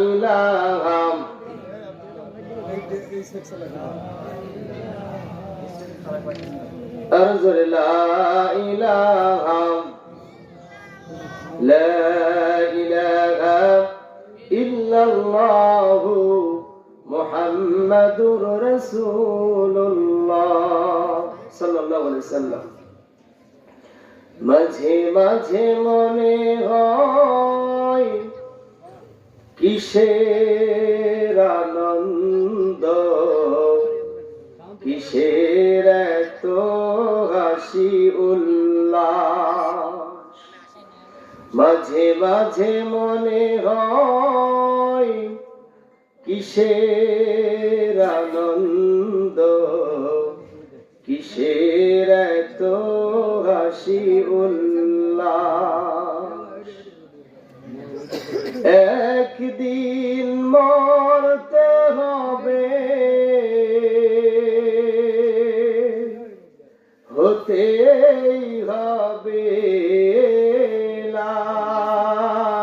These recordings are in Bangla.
ইলাহা আরজুর লা ইলাহা লা ইলাহা ইল্লাল্লাহু মুহাম্মাদুর রাসূলুল্লাহ সাল্লাল্লাহু আলাইহি সাল্লাম। মাঝে মাঝে মনে হয় কিসের আনন্দ, কিসের এত হাসি উল্লাস। মাঝে মাঝে মনে হয় কিসের আনন্দ, কিসের এত হাসি উল্লাস। একদিন মরতে হবে, হতেই হবে লাশ।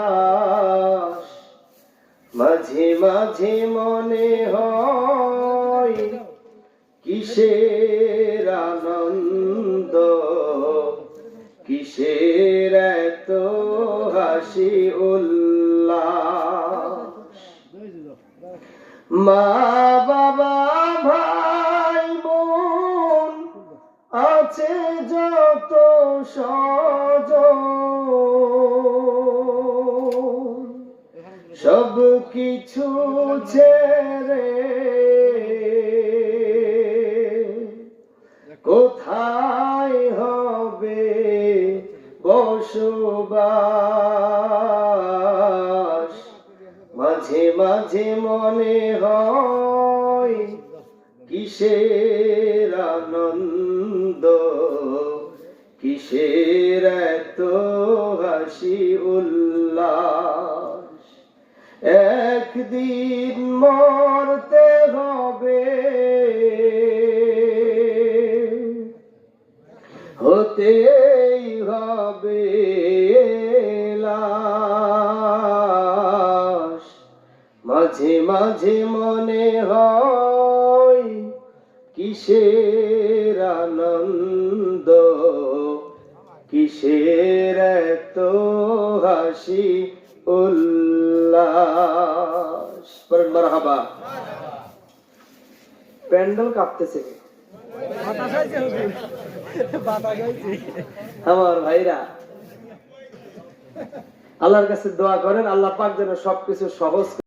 মাঝে মাঝে মনে হয় কিসের আনন্দ, কিসের এত হাসি উল্লাস। মা বাবা ভাই বোন আছে যত স্বজন, সব কিছু ছেড়ে কোথায় হবে বসবাস। মাঝে মাঝে মনে হয় কিসের আনন্দ, কিসের এত হাসি উল্লাস। একদিন মরতে হবে, হতেই হবে লাশ। মাঝে মাঝে মনে হয় কিসের আনন্দ, কিসের এত হাসি উল্লাস। পড়েন মারহাবা। প্যান্ডেল কাঁপতেছে, আমার ভাইরা আল্লাহর কাছে দোয়া করেন, আল্লাহ পাক যেন সবকিছু সহজ